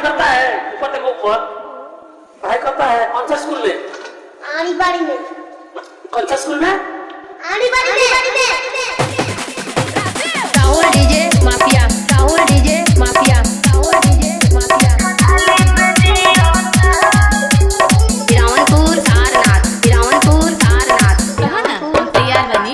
करता है? ऊपर देखो ऊपर। पढ़ाई करता है कौन सा स्कूल में? आड़ी बाड़ी में। कौन सा स्कूल में? आड़ी बाड़ी में। Rahul DJ mafia, Rahul DJ mafia, Rahul DJ mafia. Hirawanpur Sarnath, Hirawanpur Sarnath. यहाँ ना तैयार बनी।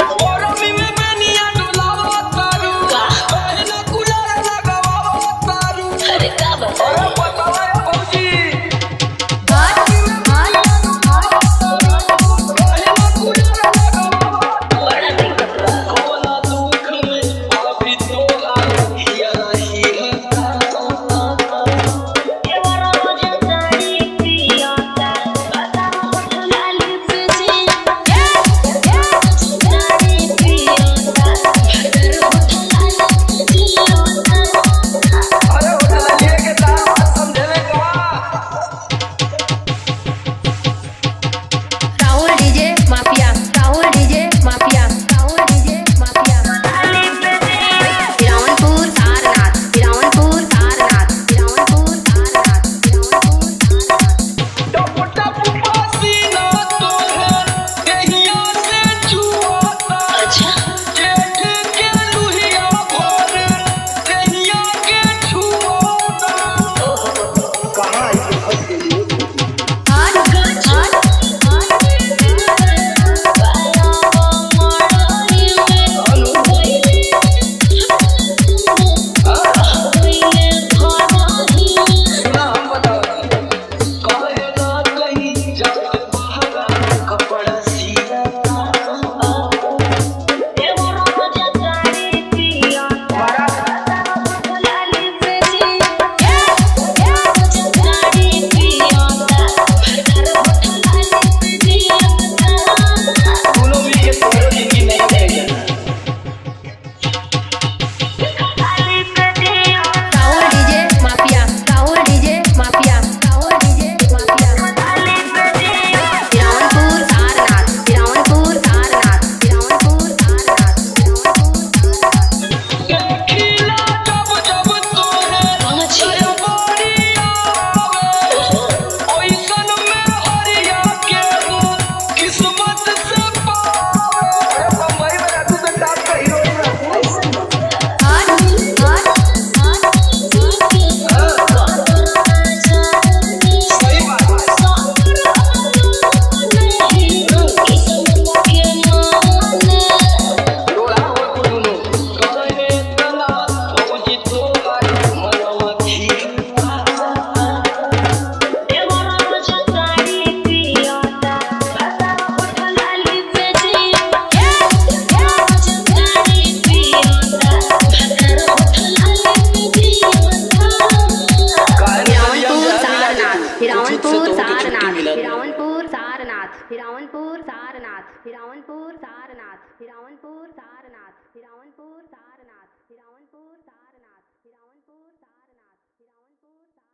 हिरावनपुर सारनाथ, हिरावनपुर सारनाथ, हिरावनपुर सारनाथ, हिरावनपुर सारनाथ, हिरावनपुर सारनाथ, हिरावनपुर सारनाथ, हिरावनपुर सारनाथ, हिरावनपुर सारनाथ, हिरावनपुर सारनाथ।